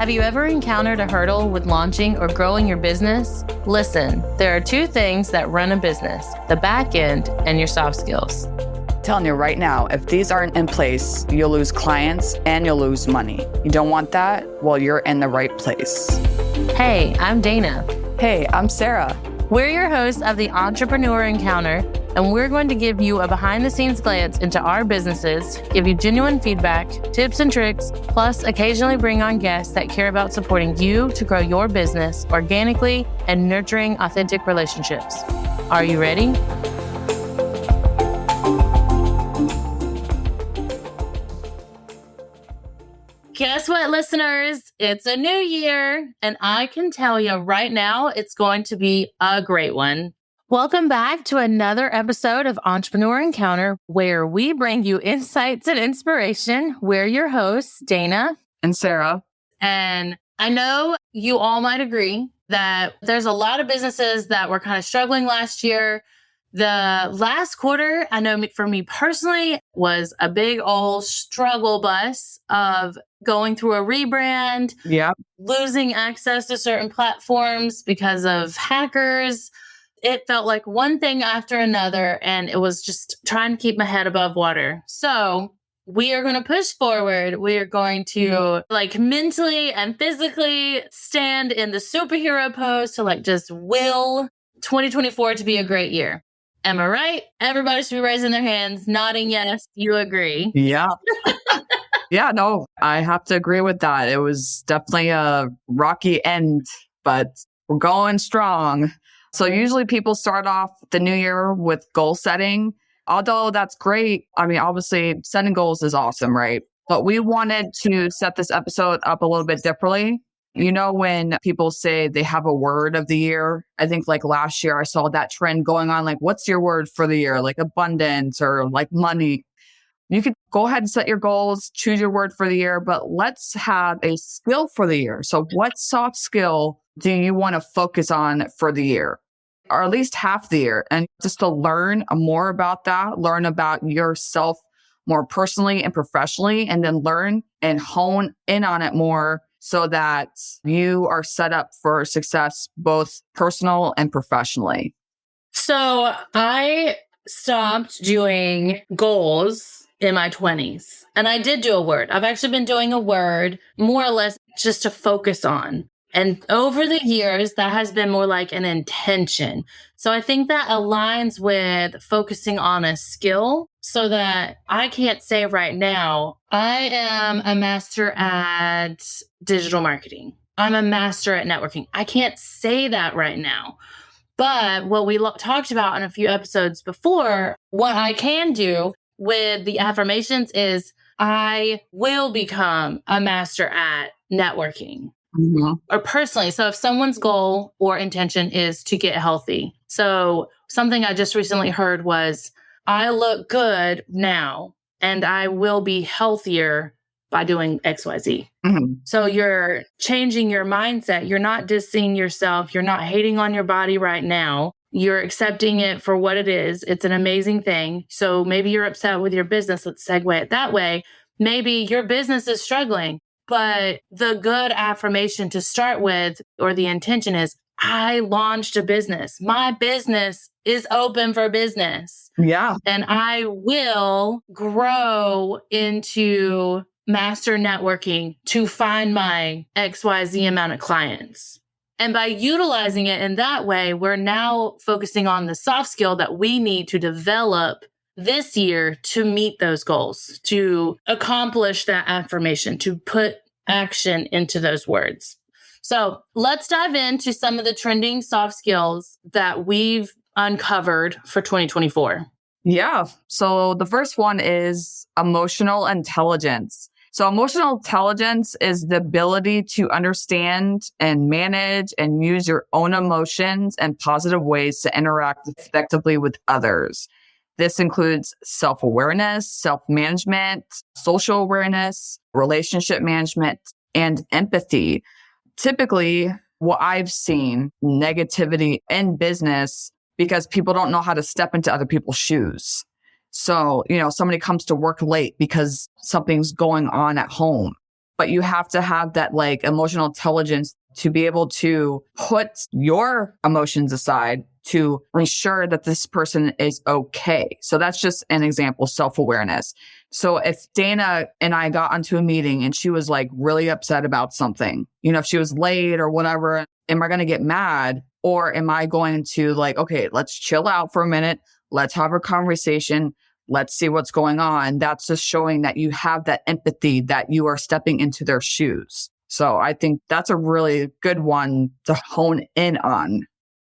Have you ever encountered a hurdle with launching or growing your business? Listen, there are two things that run a business, the back end and your soft skills. Telling you right now, if these aren't in place, you'll lose clients and you'll lose money. You don't want that? Well, you're in the right place. Hey, I'm Dana. Hey, I'm Sarah. We're your hosts of the Entrepreneur Encounter, and we're going to give you a behind-the-scenes glance into our businesses, give you genuine feedback, tips and tricks, plus occasionally bring on guests that care about supporting you to grow your business organically and nurturing authentic relationships. Are you ready? Guess what, listeners? It's a new year, and I can tell you right now, it's going to be a great one. Welcome back to another episode of Entrepreneur Encounter, where we bring you insights and inspiration. We're your hosts, Dana and Sarah. And I know you all might agree that there's a lot of businesses that were kind of struggling last year. The last quarter, I know for me personally, was a big old struggle bus of going through a rebrand, losing access to certain platforms because of hackers. It felt like one thing after another, and it was just trying to keep my head above water. So we are going to push forward. We are going to mentally and physically stand in the superhero pose to just will 2024 to be a great year. Am I right? Everybody should be raising their hands, nodding yes, you agree. Yeah. Yeah, no, I have to agree with that. It was definitely a rocky end, but we're going strong. So usually people start off the new year with goal setting. Although that's great. I mean, obviously setting goals is awesome, right? But we wanted to set this episode up a little bit differently. You know, when people say they have a word of the year, I think last year I saw that trend going on. What's your word for the year? Abundance or money. You could go ahead and set your goals, choose your word for the year, but let's have a skill for the year. So what soft skill do you want to focus on for the year? Or at least half the year? And just to learn more about that, learn about yourself more personally and professionally, and then learn and hone in on it more so that you are set up for success, both personal and professionally. So I stopped doing goals in my 20s, and I did do a word. I've actually been doing a word more or less just to focus on. And over the years, that has been more like an intention. So I think that aligns with focusing on a skill so that I can't say right now, I am a master at digital marketing. I'm a master at networking. I can't say that right now. But what we talked about in a few episodes before, what I can do with the affirmations is I will become a master at networking. Mm-hmm. Or personally. So if someone's goal or intention is to get healthy. So something I just recently heard was, I look good now and I will be healthier by doing XYZ. Mm-hmm. So you're changing your mindset. You're not dissing yourself. You're not hating on your body right now. You're accepting it for what it is. It's an amazing thing. So maybe you're upset with your business. Let's segue it that way. Maybe your business is struggling. But the good affirmation to start with, or the intention is, I launched a business. My business is open for business. Yeah. And I will grow into master networking to find my XYZ amount of clients. And by utilizing it in that way, we're now focusing on the soft skill that we need to develop this year to meet those goals, to accomplish that affirmation, to put action into those words. So let's dive into some of the trending soft skills that we've uncovered for 2024. Yeah. So the first one is emotional intelligence. So emotional intelligence is the ability to understand and manage and use your own emotions and positive ways to interact effectively with others. This includes self-awareness, self-management, social awareness, relationship management, and empathy. Typically, what I've seen, negativity in business because people don't know how to step into other people's shoes. So, somebody comes to work late because something's going on at home. but you have to have that like emotional intelligence to be able to put your emotions aside to ensure that this person is okay. So that's just an example, self-awareness. So if Dana and I got onto a meeting and she was like really upset about something, if she was late or whatever, am I going to get mad? Or am I going to like, okay, let's chill out for a minute. Let's have a conversation. Let's see what's going on. That's just showing that you have that empathy, that you are stepping into their shoes. So I think that's a really good one to hone in on.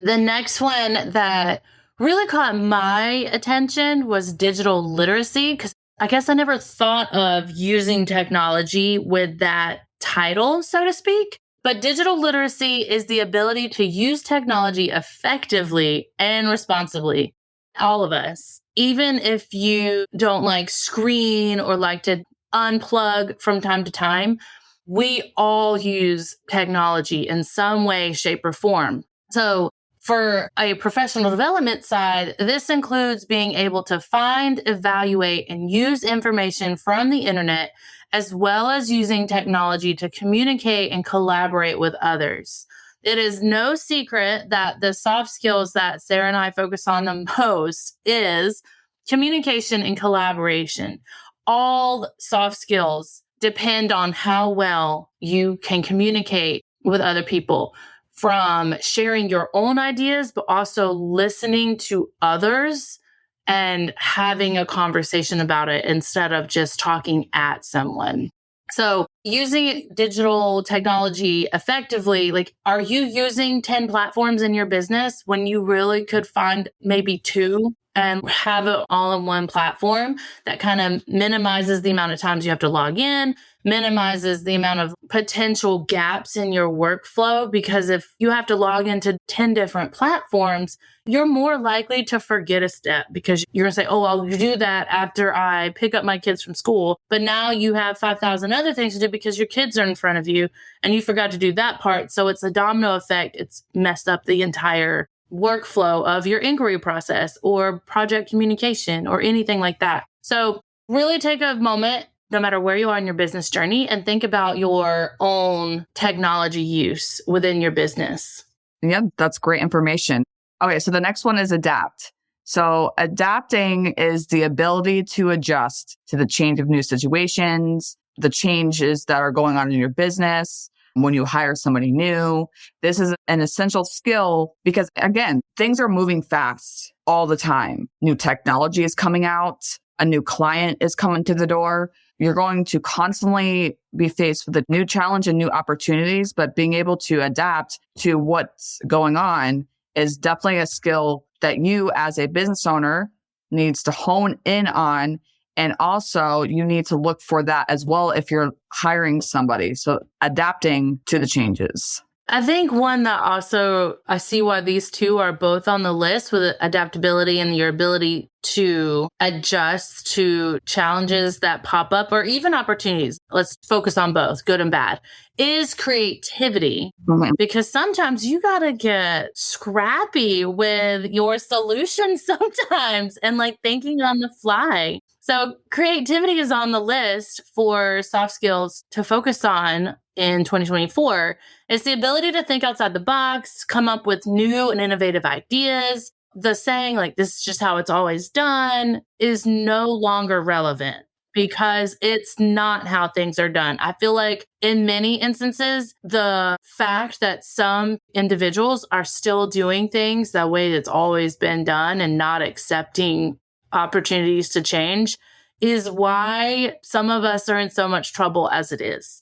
The next one that really caught my attention was digital literacy, because I guess I never thought of using technology with that title, so to speak. But digital literacy is the ability to use technology effectively and responsibly. All of us, even if you don't like screen or like to unplug from time to time, we all use technology in some way, shape, or form. So for a professional development side, this includes being able to find, evaluate, and use information from the internet, as well as using technology to communicate and collaborate with others. It is no secret that the soft skills that Sarah and I focus on the most is communication and collaboration. All soft skills depend on how well you can communicate with other people, from sharing your own ideas, but also listening to others and having a conversation about it instead of just talking at someone. So using digital technology effectively, like, are you using 10 platforms in your business when you really could find maybe 2 and have it all in one platform? That kind of minimizes the amount of times you have to log in, minimizes the amount of potential gaps in your workflow, because if you have to log into 10 different platforms, you're more likely to forget a step because you're going to say, oh, I'll do that after I pick up my kids from school. But now you have 5,000 other things to do because your kids are in front of you and you forgot to do that part. So it's a domino effect. It's messed up the entire workflow of your inquiry process or project communication or anything like that. So really take a moment, no matter where you are in your business journey, and think about your own technology use within your business. Yeah, that's great information. Okay, so the next one is adapt. So adapting is the ability to adjust to the change of new situations, the changes that are going on in your business. When you hire somebody new, this is an essential skill because, again, things are moving fast all the time. New technology is coming out. A new client is coming to the door. You're going to constantly be faced with a new challenge and new opportunities, but being able to adapt to what's going on is definitely a skill that you as a business owner needs to hone in on. And also you need to look for that as well if you're hiring somebody. So adapting to the changes. I think one that also, I see why these two are both on the list, with adaptability and your ability to adjust to challenges that pop up or even opportunities. Let's focus on both, good and bad, is creativity. Mm-hmm. Because sometimes you got to get scrappy with your solutions sometimes and like thinking on the fly. So creativity is on the list for soft skills to focus on in 2024. It's the ability to think outside the box, come up with new and innovative ideas. The saying, like, this is just how it's always done, is no longer relevant because it's not how things are done. I feel like in many instances, the fact that some individuals are still doing things the way it's always been done and not accepting opportunities to change is why some of us are in so much trouble as it is.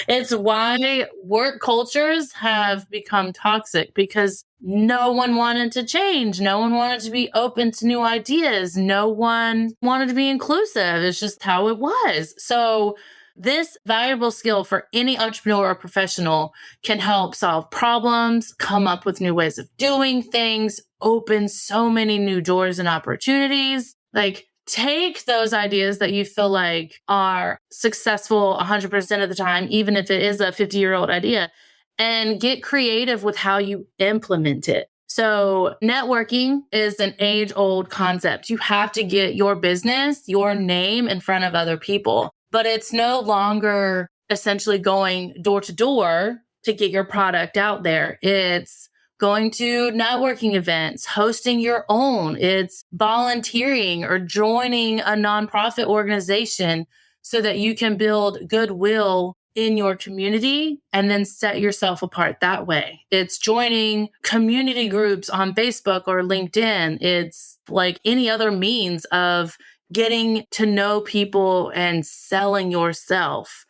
It's why work cultures have become toxic, because no one wanted to change. No one wanted to be open to new ideas. No one wanted to be inclusive. It's just how it was. So this valuable skill for any entrepreneur or professional can help solve problems, come up with new ways of doing things, open so many new doors and opportunities. Like, take those ideas that you feel like are successful 100% of the time, even if it is a 50-year-old idea, and get creative with how you implement it. So networking is an age-old concept. You have to get your business, your name in front of other people. But it's no longer essentially going door to door to get your product out there. It's going to networking events, hosting your own. It's volunteering or joining a nonprofit organization so that you can build goodwill in your community and then set yourself apart that way. It's joining community groups on Facebook or LinkedIn. It's like any other means of getting to know people and selling yourself.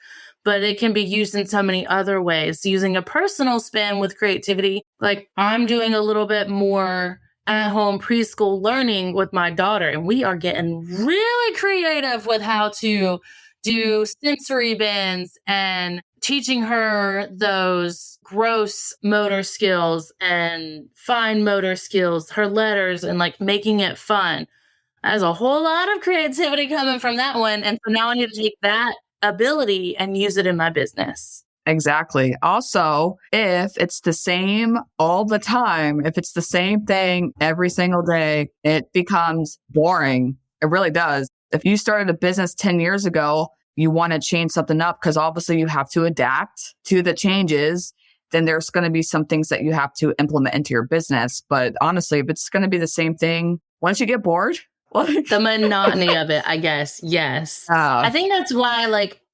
But it can be used in so many other ways. Using a personal spin with creativity, like I'm doing a little bit more at-home preschool learning with my daughter, and we are getting really creative with how to do sensory bins and teaching her those gross motor skills and fine motor skills, her letters, and like making it fun. There's a whole lot of creativity coming from that one. And so now I need to take that ability and use it in my business. Exactly. Also, if it's the same all the time, if it's the same thing every single day, it becomes boring. It really does. If you started a business 10 years ago, you want to change something up because obviously you have to adapt to the changes. Then there's going to be some things that you have to implement into your business. But honestly, if it's going to be the same thing, once you get bored, the monotony of it, I guess. Yes. I think that's why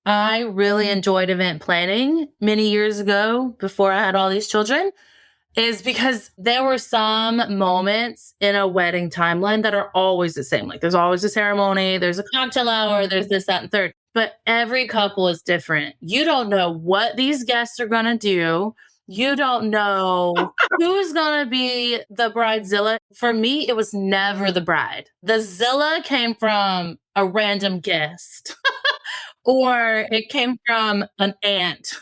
I really enjoyed event planning many years ago before I had all these children, is because there were some moments in a wedding timeline that are always the same. Like there's always a ceremony, there's a cocktail hour, there's this, that, and third. But every couple is different. You don't know what these guests are going to do. You don't know who's going to be the bridezilla. For me, it was never the bride. The zilla came from a random guest or it came from an aunt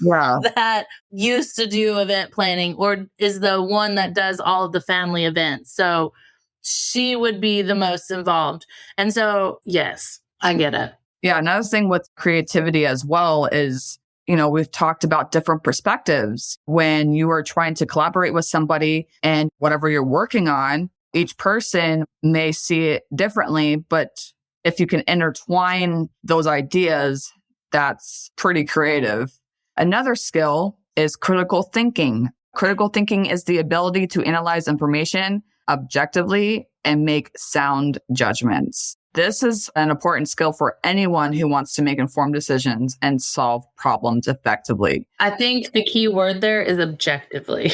that used to do event planning or is the one that does all of the family events. So she would be the most involved. And so, yes, I get it. Yeah. Another thing with creativity as well is, we've talked about different perspectives. When you are trying to collaborate with somebody and whatever you're working on, each person may see it differently, but if you can intertwine those ideas, that's pretty creative. Another skill is critical thinking. Critical thinking is the ability to analyze information objectively and make sound judgments. This is an important skill for anyone who wants to make informed decisions and solve problems effectively. I think the key word there is objectively.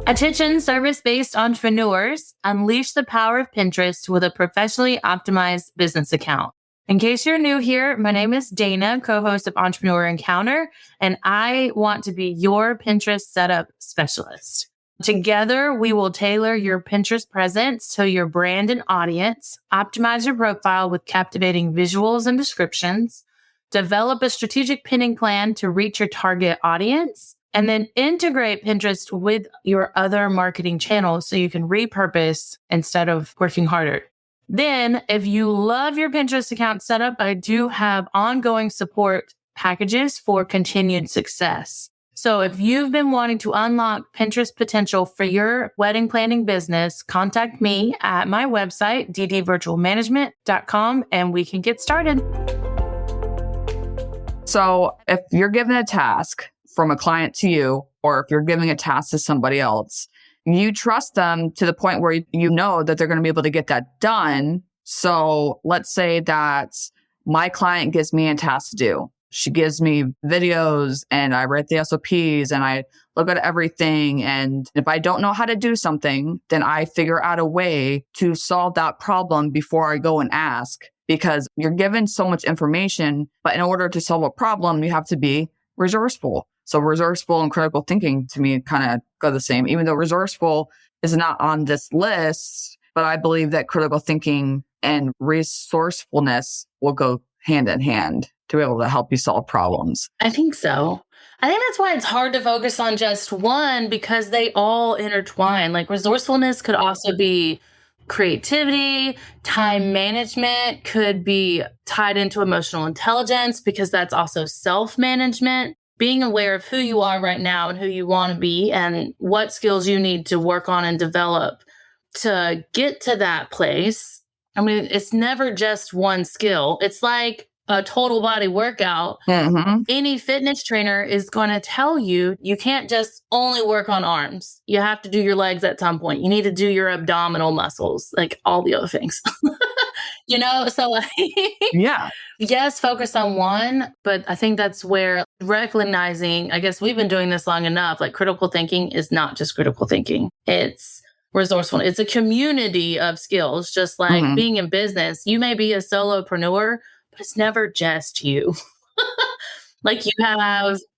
Attention service-based entrepreneurs, unleash the power of Pinterest with a professionally optimized business account. In case you're new here, my name is Dana, co-host of Entrepreneur Encounter, and I want to be your Pinterest setup specialist. Together, we will tailor your Pinterest presence to your brand and audience, optimize your profile with captivating visuals and descriptions, develop a strategic pinning plan to reach your target audience, and then integrate Pinterest with your other marketing channels so you can repurpose instead of working harder. Then, if you love your Pinterest account setup, I do have ongoing support packages for continued success. So if you've been wanting to unlock Pinterest potential for your wedding planning business, contact me at my website, ddvirtualmanagement.com, and we can get started. So if you're given a task from a client to you, or if you're giving a task to somebody else, you trust them to the point where you know that they're going to be able to get that done. So let's say that my client gives me a task to do. She gives me videos and I write the SOPs and I look at everything. And if I don't know how to do something, then I figure out a way to solve that problem before I go and ask, because you're given so much information. But in order to solve a problem, you have to be resourceful. So resourceful and critical thinking to me kind of go the same, even though resourceful is not on this list. But I believe that critical thinking and resourcefulness will go hand in hand to be able to help you solve problems. I think so. I think that's why it's hard to focus on just one, because they all intertwine. Like resourcefulness could also be creativity, time management could be tied into emotional intelligence, because that's also self-management. Being aware of who you are right now and who you want to be and what skills you need to work on and develop to get to that place. I mean, it's never just one skill. It's like a total body workout, any fitness trainer is going to tell you you can't just only work on arms. You have to do your legs at some point. You need to do your abdominal muscles, like all the other things. So like, Yeah. yes, focus on one, but I think that's where recognizing, I guess we've been doing this long enough, like critical thinking is not just critical thinking. It's resourceful. It's a community of skills, just like being in business. You may be a solopreneur, but it's never just you. Like you have,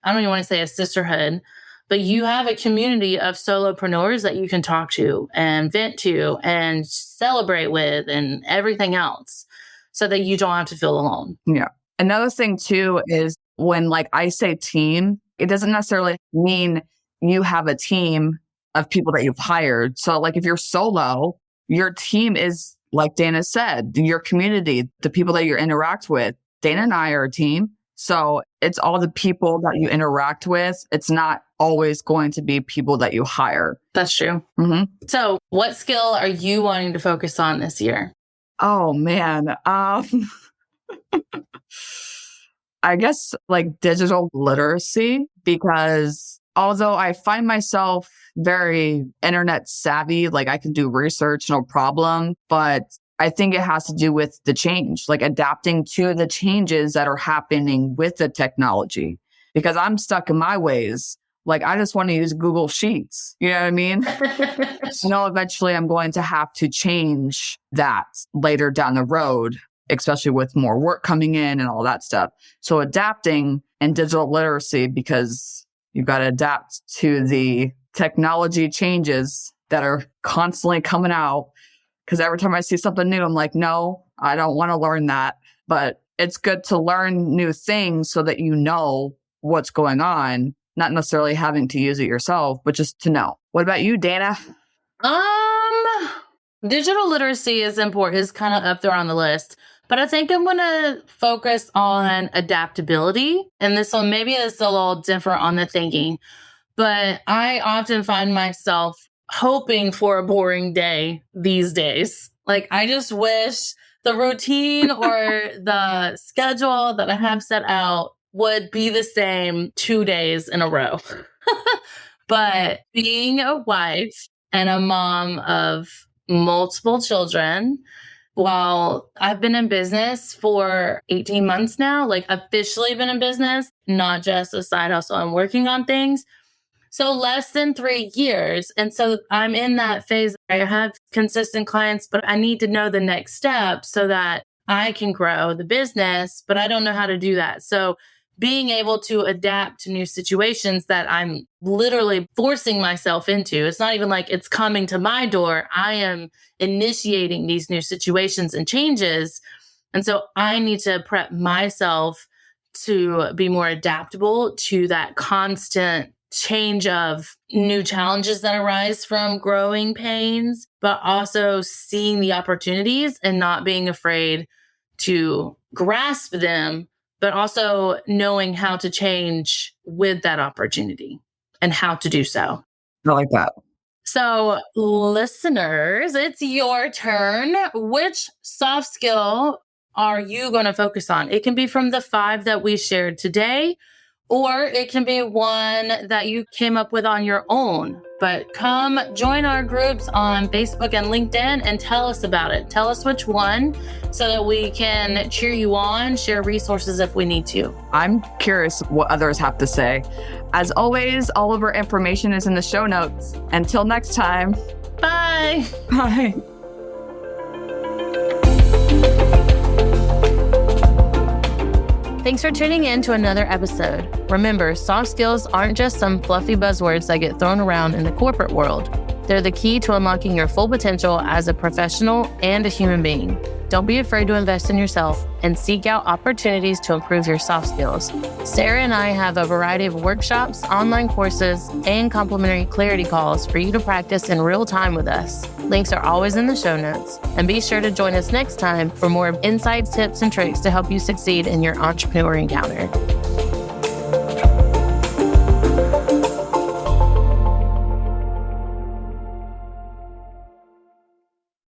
I don't even want to say a sisterhood, but you have a community of solopreneurs that you can talk to and vent to and celebrate with and everything else so that you don't have to feel alone. Yeah. Another thing too is when like I say team, it doesn't necessarily mean you have a team of people that you've hired. So like if you're solo, your team is like Dana said, your community, the people that you interact with. Dana and I are a team. So it's all the people that you interact with. It's not always going to be people that you hire. That's true. So what skill are you wanting to focus on this year? Oh, man. I guess like digital literacy, because although I find myself very internet savvy, like I can do research, no problem, but I think it has to do with the change, like adapting to the changes that are happening with the technology, because I'm stuck in my ways. Like, I just want to use Google Sheets. You know what I mean? Eventually I'm going to have to change that later down the road, especially with more work coming in and all that stuff. So adapting and digital literacy, because you've got to adapt to the technology changes that are constantly coming out. Because every time I see something new, I'm like, no, I don't want to learn that. But it's good to learn new things so that you know what's going on, not necessarily having to use it yourself, but just to know. What about you, Dana? Digital literacy is important, is kind of up there on the list. But I think I'm going to focus on adaptability. And this one, maybe it's a little different on the thinking. But I often find myself hoping for a boring day these days. Like, I just wish the routine or the schedule that I have set out would be the same 2 days in a row. But being a wife and a mom of multiple children, while I've been in business for 18 months now, like officially been in business, not just a side hustle, I'm working on things. So less than 3 years. And so I'm in that phase. I have consistent clients, but I need to know the next step so that I can grow the business, but I don't know how to do that. So being able to adapt to new situations that I'm literally forcing myself into, it's not even like it's coming to my door. I am initiating these new situations and changes. And so I need to prep myself to be more adaptable to that constant change of new challenges that arise from growing pains, but also seeing the opportunities and not being afraid to grasp them, but also knowing how to change with that opportunity and how to do so. I like that. So listeners, it's your turn. Which soft skill are you going to focus on? It can be from the 5 that we shared today, or it can be one that you came up with on your own. But come join our groups on Facebook and LinkedIn and tell us about it. Tell us which one so that we can cheer you on, share resources if we need to. I'm curious what others have to say. As always, all of our information is in the show notes. Until next time. Bye. Bye. Thanks for tuning in to another episode. Remember, soft skills aren't just some fluffy buzzwords that get thrown around in the corporate world. They're the key to unlocking your full potential as a professional and a human being. Don't be afraid to invest in yourself and seek out opportunities to improve your soft skills. Sarah and I have a variety of workshops, online courses, and complimentary clarity calls for you to practice in real time with us. Links are always in the show notes. And be sure to join us next time for more insights, tips, and tricks to help you succeed in your entrepreneur encounter.